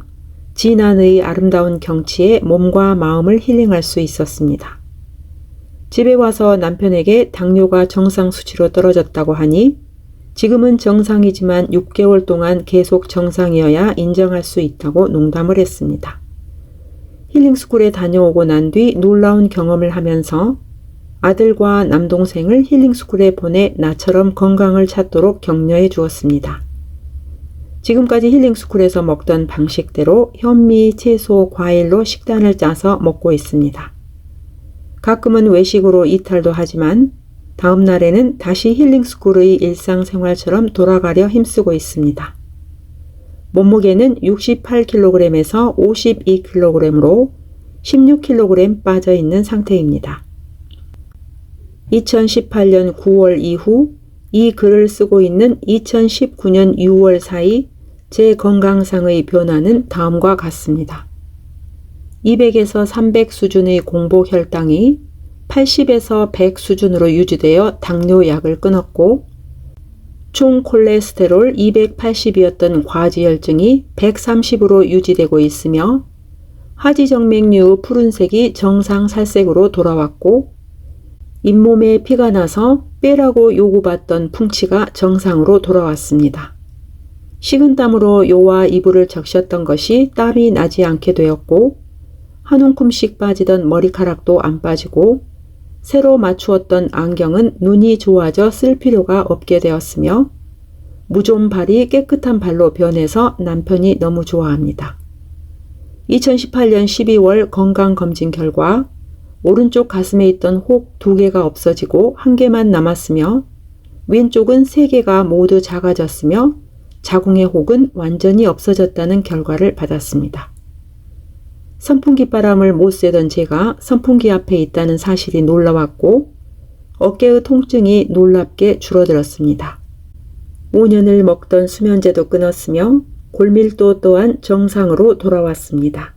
진안의 아름다운 경치에 몸과 마음을 힐링할 수 있었습니다. 집에 와서 남편에게 당뇨가 정상 수치로 떨어졌다고 하니 지금은 정상이지만 6개월 동안 계속 정상이어야 인정할 수 있다고 농담을 했습니다. 힐링스쿨에 다녀오고 난 뒤 놀라운 경험을 하면서 아들과 남동생을 힐링스쿨에 보내 나처럼 건강을 찾도록 격려해 주었습니다. 지금까지 힐링스쿨에서 먹던 방식대로 현미, 채소, 과일로 식단을 짜서 먹고 있습니다. 가끔은 외식으로 이탈도 하지만 다음 날에는 다시 힐링스쿨의 일상생활처럼 돌아가려 힘쓰고 있습니다. 몸무게는 68kg에서 52kg으로 16kg 빠져 있는 상태입니다. 2018년 9월 이후 이 글을 쓰고 있는 2019년 6월 사이 제 건강상의 변화는 다음과 같습니다. 200에서 300 수준의 공복 혈당이 80에서 100 수준으로 유지되어 당뇨약을 끊었고 총 콜레스테롤 280이었던 과지혈증이 130으로 유지되고 있으며 하지정맥류 푸른색이 정상 살색으로 돌아왔고 잇몸에 피가 나서 빼라고 요구받던 풍치가 정상으로 돌아왔습니다. 식은땀으로 요와 이불을 적셨던 것이 땀이 나지 않게 되었고 한 움큼씩 빠지던 머리카락도 안 빠지고 새로 맞추었던 안경은 눈이 좋아져 쓸 필요가 없게 되었으며 무좀발이 깨끗한 발로 변해서 남편이 너무 좋아합니다. 2018년 12월 건강검진 결과 오른쪽 가슴에 있던 혹 2개가 없어지고 1개만 남았으며 왼쪽은 3개가 모두 작아졌으며 자궁의 혹은 완전히 없어졌다는 결과를 받았습니다. 선풍기 바람을 못 쐬던 제가 선풍기 앞에 있다는 사실이 놀라웠고 어깨의 통증이 놀랍게 줄어들었습니다. 5년을 먹던 수면제도 끊었으며 골밀도 또한 정상으로 돌아왔습니다.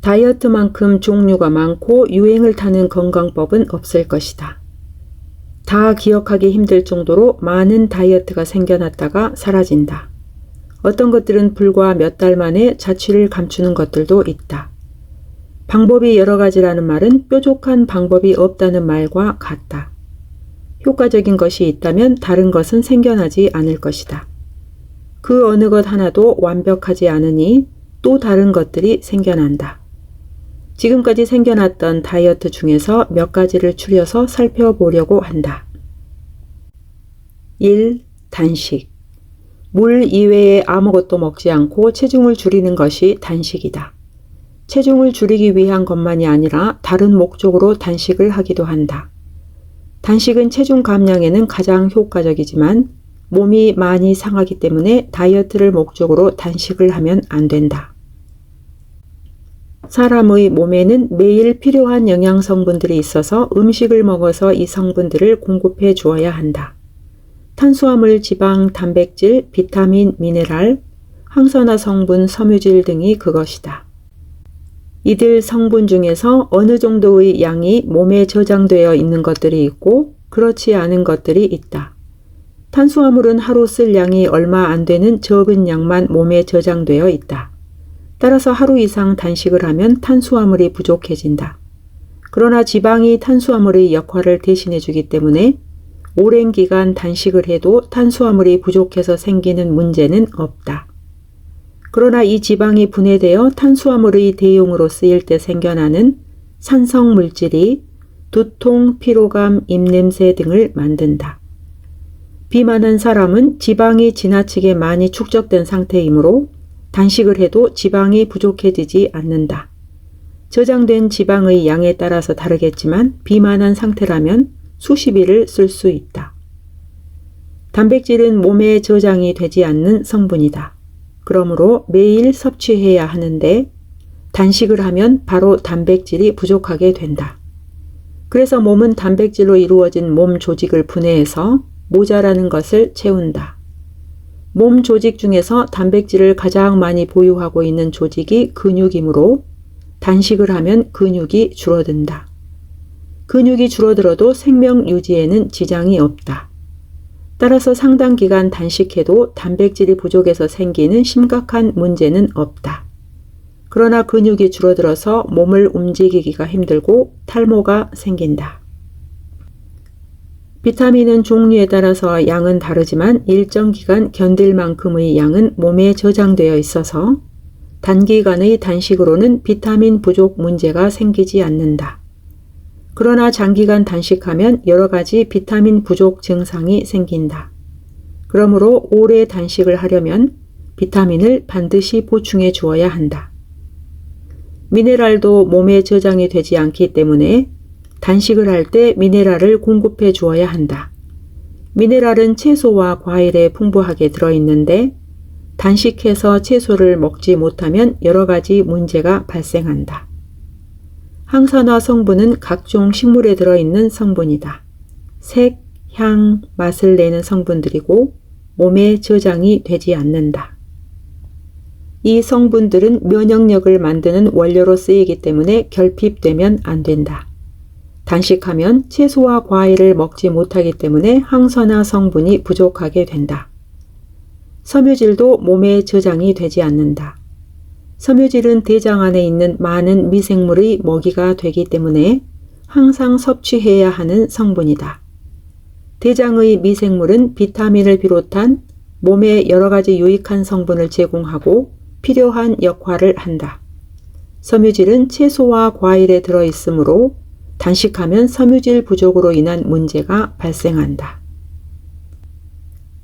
다이어트만큼 종류가 많고 유행을 타는 건강법은 없을 것이다. 다 기억하기 힘들 정도로 많은 다이어트가 생겨났다가 사라진다. 어떤 것들은 불과 몇 달 만에 자취를 감추는 것들도 있다. 방법이 여러 가지라는 말은 뾰족한 방법이 없다는 말과 같다. 효과적인 것이 있다면 다른 것은 생겨나지 않을 것이다. 그 어느 것 하나도 완벽하지 않으니 또 다른 것들이 생겨난다. 지금까지 생겨났던 다이어트 중에서 몇 가지를 추려서 살펴보려고 한다. 1. 단식. 물 이외에 아무것도 먹지 않고 체중을 줄이는 것이 단식이다. 체중을 줄이기 위한 것만이 아니라 다른 목적으로 단식을 하기도 한다. 단식은 체중 감량에는 가장 효과적이지만 몸이 많이 상하기 때문에 다이어트를 목적으로 단식을 하면 안 된다. 사람의 몸에는 매일 필요한 영양 성분들이 있어서 음식을 먹어서 이 성분들을 공급해 주어야 한다. 탄수화물, 지방, 단백질, 비타민, 미네랄, 항산화 성분, 섬유질 등이 그것이다. 이들 성분 중에서 어느 정도의 양이 몸에 저장되어 있는 것들이 있고 그렇지 않은 것들이 있다. 탄수화물은 하루 쓸 양이 얼마 안 되는 적은 양만 몸에 저장되어 있다. 따라서 하루 이상 단식을 하면 탄수화물이 부족해진다. 그러나 지방이 탄수화물의 역할을 대신해 주기 때문에 오랜 기간 단식을 해도 탄수화물이 부족해서 생기는 문제는 없다. 그러나 이 지방이 분해되어 탄수화물의 대용으로 쓰일 때 생겨나는 산성 물질이 두통, 피로감, 입냄새 등을 만든다. 비만한 사람은 지방이 지나치게 많이 축적된 상태이므로 단식을 해도 지방이 부족해지지 않는다. 저장된 지방의 양에 따라서 다르겠지만 비만한 상태라면 수십 일을 쓸 수 있다. 단백질은 몸에 저장이 되지 않는 성분이다. 그러므로 매일 섭취해야 하는데 단식을 하면 바로 단백질이 부족하게 된다. 그래서 몸은 단백질로 이루어진 몸 조직을 분해해서 모자라는 것을 채운다. 몸 조직 중에서 단백질을 가장 많이 보유하고 있는 조직이 근육이므로 단식을 하면 근육이 줄어든다. 근육이 줄어들어도 생명 유지에는 지장이 없다. 따라서 상당 기간 단식해도 단백질이 부족해서 생기는 심각한 문제는 없다. 그러나 근육이 줄어들어서 몸을 움직이기가 힘들고 탈모가 생긴다. 비타민은 종류에 따라서 양은 다르지만 일정 기간 견딜 만큼의 양은 몸에 저장되어 있어서 단기간의 단식으로는 비타민 부족 문제가 생기지 않는다. 그러나 장기간 단식하면 여러 가지 비타민 부족 증상이 생긴다. 그러므로 오래 단식을 하려면 비타민을 반드시 보충해 주어야 한다. 미네랄도 몸에 저장이 되지 않기 때문에 단식을 할 때 미네랄을 공급해 주어야 한다. 미네랄은 채소와 과일에 풍부하게 들어있는데 단식해서 채소를 먹지 못하면 여러 가지 문제가 발생한다. 항산화 성분은 각종 식물에 들어있는 성분이다. 색, 향, 맛을 내는 성분들이고 몸에 저장이 되지 않는다. 이 성분들은 면역력을 만드는 원료로 쓰이기 때문에 결핍되면 안 된다. 단식하면 채소와 과일을 먹지 못하기 때문에 항산화 성분이 부족하게 된다. 섬유질도 몸에 저장이 되지 않는다. 섬유질은 대장 안에 있는 많은 미생물의 먹이가 되기 때문에 항상 섭취해야 하는 성분이다. 대장의 미생물은 비타민을 비롯한 몸에 여러 가지 유익한 성분을 제공하고 필요한 역할을 한다. 섬유질은 채소와 과일에 들어있으므로 단식하면 섬유질 부족으로 인한 문제가 발생한다.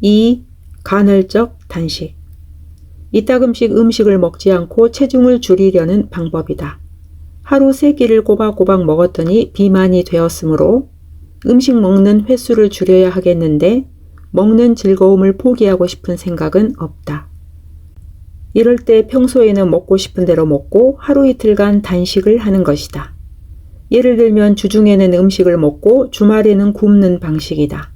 2. 간헐적 단식. 이따금씩 음식을 먹지 않고 체중을 줄이려는 방법이다. 하루 3끼를 꼬박꼬박 먹었더니 비만이 되었으므로 음식 먹는 횟수를 줄여야 하겠는데 먹는 즐거움을 포기하고 싶은 생각은 없다. 이럴 때 평소에는 먹고 싶은 대로 먹고 하루 이틀간 단식을 하는 것이다. 예를 들면 주중에는 음식을 먹고 주말에는 굶는 방식이다.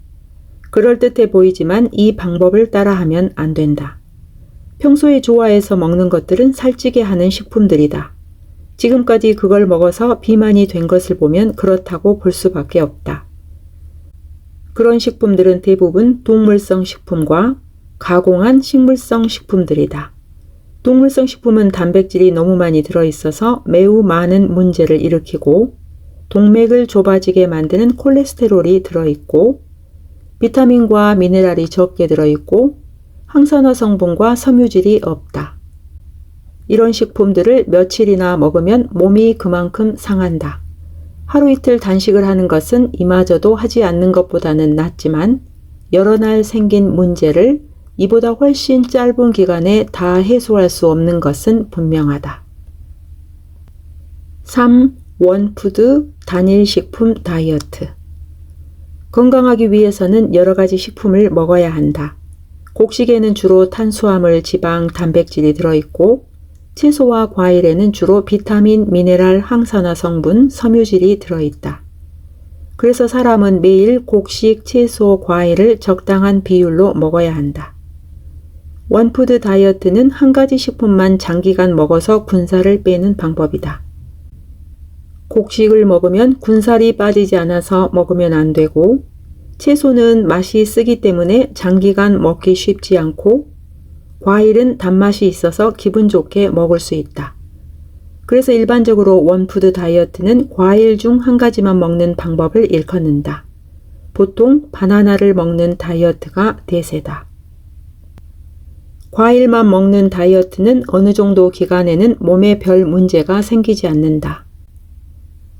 그럴듯해 보이지만 이 방법을 따라하면 안 된다. 평소에 좋아해서 먹는 것들은 살찌게 하는 식품들이다. 지금까지 그걸 먹어서 비만이 된 것을 보면 그렇다고 볼 수밖에 없다. 그런 식품들은 대부분 동물성 식품과 가공한 식물성 식품들이다. 동물성 식품은 단백질이 너무 많이 들어있어서 매우 많은 문제를 일으키고 동맥을 좁아지게 만드는 콜레스테롤이 들어있고 비타민과 미네랄이 적게 들어있고 항산화 성분과 섬유질이 없다. 이런 식품들을 며칠이나 먹으면 몸이 그만큼 상한다. 하루 이틀 단식을 하는 것은 이마저도 하지 않는 것보다는 낫지만 여러 날 생긴 문제를 이보다 훨씬 짧은 기간에 다 해소할 수 없는 것은 분명하다. 3. 원푸드 단일식품 다이어트. 건강하기 위해서는 여러 가지 식품을 먹어야 한다. 곡식에는 주로 탄수화물, 지방, 단백질이 들어있고 채소와 과일에는 주로 비타민, 미네랄, 항산화 성분, 섬유질이 들어있다. 그래서 사람은 매일 곡식, 채소, 과일을 적당한 비율로 먹어야 한다. 원푸드 다이어트는 한 가지 식품만 장기간 먹어서 군살을 빼는 방법이다. 곡식을 먹으면 군살이 빠지지 않아서 먹으면 안 되고, 채소는 맛이 쓰기 때문에 장기간 먹기 쉽지 않고, 과일은 단맛이 있어서 기분 좋게 먹을 수 있다. 그래서 일반적으로 원푸드 다이어트는 과일 중 한 가지만 먹는 방법을 일컫는다. 보통 바나나를 먹는 다이어트가 대세다. 과일만 먹는 다이어트는 어느 정도 기간에는 몸에 별 문제가 생기지 않는다.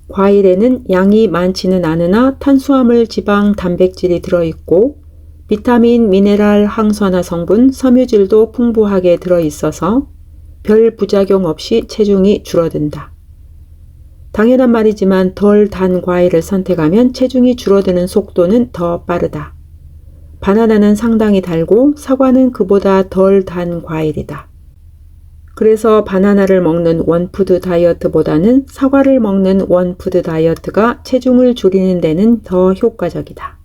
과일에는 양이 많지는 않으나 탄수화물, 지방, 단백질이 들어있고 비타민, 미네랄, 항산화 성분, 섬유질도 풍부하게 들어있어서 별 부작용 없이 체중이 줄어든다. 당연한 말이지만 덜 단 과일을 선택하면 체중이 줄어드는 속도는 더 빠르다. 바나나는 상당히 달고 사과는 그보다 덜 단 과일이다. 그래서 바나나를 먹는 원푸드 다이어트보다는 사과를 먹는 원푸드 다이어트가 체중을 줄이는 데는 더 효과적이다.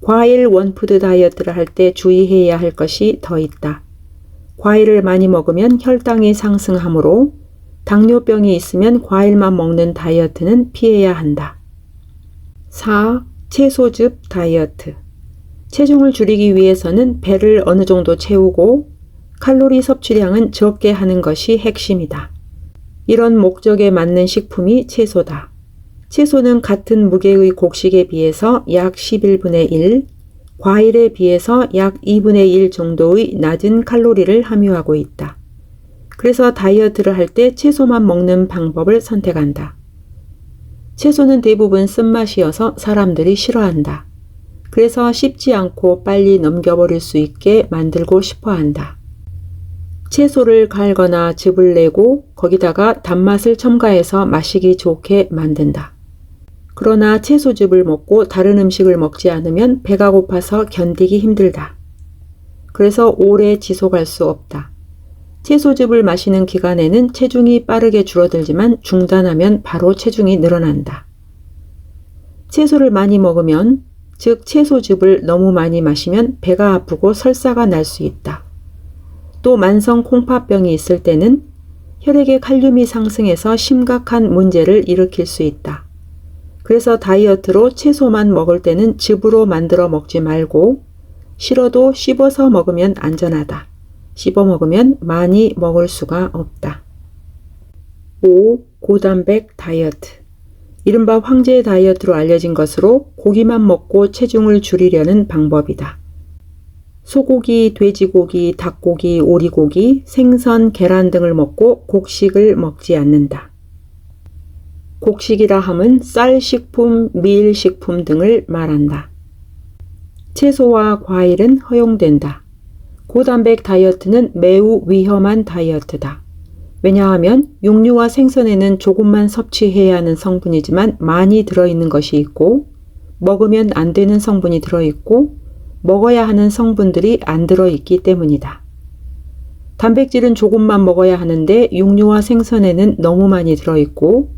과일 원푸드 다이어트를 할 때 주의해야 할 것이 더 있다. 과일을 많이 먹으면 혈당이 상승하므로 당뇨병이 있으면 과일만 먹는 다이어트는 피해야 한다. 4. 채소즙 다이어트. 체중을 줄이기 위해서는 배를 어느 정도 채우고 칼로리 섭취량은 적게 하는 것이 핵심이다. 이런 목적에 맞는 식품이 채소다. 채소는 같은 무게의 곡식에 비해서 약 11분의 1, 과일에 비해서 약 2분의 1 정도의 낮은 칼로리를 함유하고 있다. 그래서 다이어트를 할 때 채소만 먹는 방법을 선택한다. 채소는 대부분 쓴맛이어서 사람들이 싫어한다. 그래서 씹지 않고 빨리 넘겨버릴 수 있게 만들고 싶어 한다. 채소를 갈거나 즙을 내고 거기다가 단맛을 첨가해서 마시기 좋게 만든다. 그러나 채소즙을 먹고 다른 음식을 먹지 않으면 배가 고파서 견디기 힘들다. 그래서 오래 지속할 수 없다. 채소즙을 마시는 기간에는 체중이 빠르게 줄어들지만 중단하면 바로 체중이 늘어난다. 채소를 많이 먹으면, 즉 채소즙을 너무 많이 마시면 배가 아프고 설사가 날 수 있다. 또 만성 콩팥병이 있을 때는 혈액의 칼륨이 상승해서 심각한 문제를 일으킬 수 있다. 그래서 다이어트로 채소만 먹을 때는 즙으로 만들어 먹지 말고 싫어도 씹어서 먹으면 안전하다. 씹어 먹으면 많이 먹을 수가 없다. 5. 고단백 다이어트. 이른바 황제 다이어트로 알려진 것으로 고기만 먹고 체중을 줄이려는 방법이다. 소고기, 돼지고기, 닭고기, 오리고기, 생선, 계란 등을 먹고 곡식을 먹지 않는다. 곡식이라 함은 쌀식품, 밀식품 등을 말한다. 채소와 과일은 허용된다. 고단백 다이어트는 매우 위험한 다이어트다. 왜냐하면 육류와 생선에는 조금만 섭취해야 하는 성분이지만 많이 들어있는 것이 있고 먹으면 안 되는 성분이 들어있고 먹어야 하는 성분들이 안 들어있기 때문이다. 단백질은 조금만 먹어야 하는데 육류와 생선에는 너무 많이 들어있고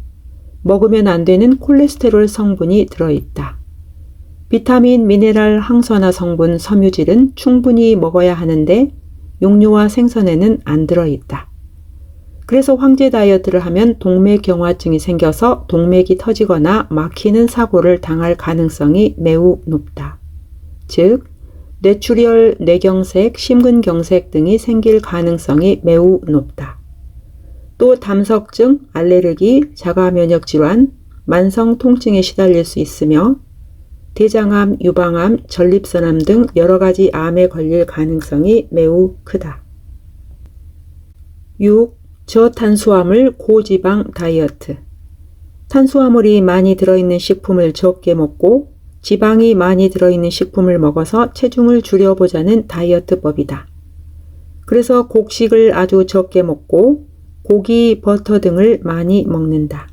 먹으면 안 되는 콜레스테롤 성분이 들어있다. 비타민, 미네랄, 항산화 성분, 섬유질은 충분히 먹어야 하는데 육류와 생선에는 안 들어있다. 그래서 황제 다이어트를 하면 동맥경화증이 생겨서 동맥이 터지거나 막히는 사고를 당할 가능성이 매우 높다. 즉, 뇌출혈, 뇌경색, 심근경색 등이 생길 가능성이 매우 높다. 또 담석증, 알레르기, 자가면역질환, 만성 통증에 시달릴 수 있으며 대장암, 유방암, 전립선암 등 여러 가지 암에 걸릴 가능성이 매우 크다. 6. 저탄수화물 고지방 다이어트. 탄수화물이 많이 들어있는 식품을 적게 먹고 지방이 많이 들어있는 식품을 먹어서 체중을 줄여보자는 다이어트법이다. 그래서 곡식을 아주 적게 먹고 고기, 버터 등을 많이 먹는다.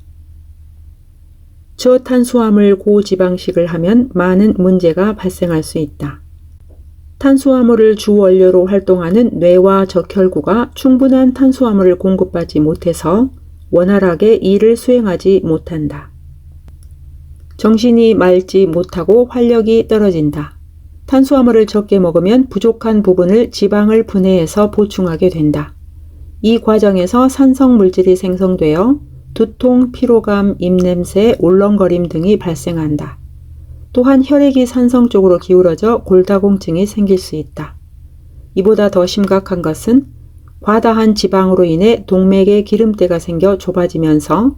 저탄수화물 고지방식을 하면 많은 문제가 발생할 수 있다. 탄수화물을 주 원료로 활동하는 뇌와 적혈구가 충분한 탄수화물을 공급받지 못해서 원활하게 일을 수행하지 못한다. 정신이 맑지 못하고 활력이 떨어진다. 탄수화물을 적게 먹으면 부족한 부분을 지방을 분해해서 보충하게 된다. 이 과정에서 산성 물질이 생성되어 두통, 피로감, 입냄새, 울렁거림 등이 발생한다. 또한 혈액이 산성 쪽으로 기울어져 골다공증이 생길 수 있다. 이보다 더 심각한 것은 과다한 지방으로 인해 동맥에 기름때가 생겨 좁아지면서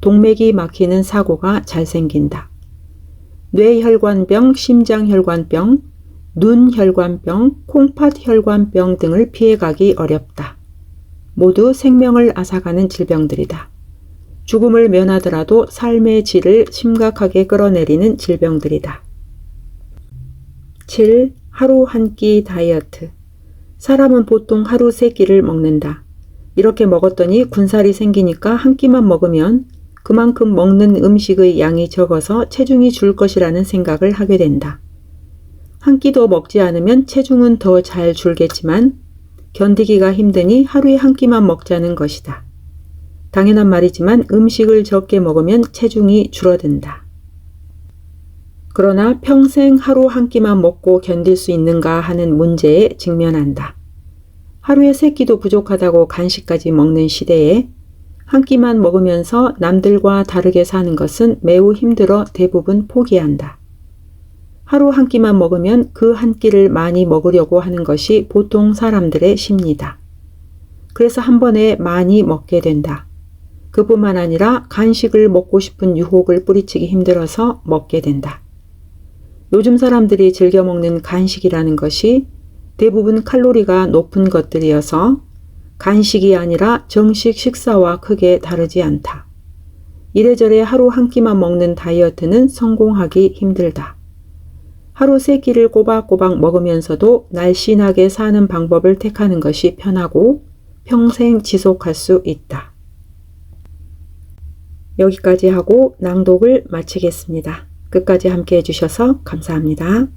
동맥이 막히는 사고가 잘 생긴다. 뇌혈관병, 심장혈관병, 눈혈관병, 콩팥혈관병 등을 피해가기 어렵다. 모두 생명을 앗아가는 질병들이다. 죽음을 면하더라도 삶의 질을 심각하게 끌어내리는 질병들이다. 7. 하루 한 끼 다이어트. 사람은 보통 하루 3끼를 먹는다. 이렇게 먹었더니 군살이 생기니까 한 끼만 먹으면 그만큼 먹는 음식의 양이 적어서 체중이 줄 것이라는 생각을 하게 된다. 한 끼도 먹지 않으면 체중은 더 잘 줄겠지만 견디기가 힘드니 하루에 한 끼만 먹자는 것이다. 당연한 말이지만 음식을 적게 먹으면 체중이 줄어든다. 그러나 평생 하루 한 끼만 먹고 견딜 수 있는가 하는 문제에 직면한다. 하루에 3끼도 부족하다고 간식까지 먹는 시대에 한 끼만 먹으면서 남들과 다르게 사는 것은 매우 힘들어 대부분 포기한다. 하루 한 끼만 먹으면 그 한 끼를 많이 먹으려고 하는 것이 보통 사람들의 심리다. 그래서 한 번에 많이 먹게 된다. 그뿐만 아니라 간식을 먹고 싶은 유혹을 뿌리치기 힘들어서 먹게 된다. 요즘 사람들이 즐겨 먹는 간식이라는 것이 대부분 칼로리가 높은 것들이어서 간식이 아니라 정식 식사와 크게 다르지 않다. 이래저래 하루 한 끼만 먹는 다이어트는 성공하기 힘들다. 하루 3끼를 꼬박꼬박 먹으면서도 날씬하게 사는 방법을 택하는 것이 편하고 평생 지속할 수 있다. 여기까지 하고 낭독을 마치겠습니다. 끝까지 함께 해주셔서 감사합니다.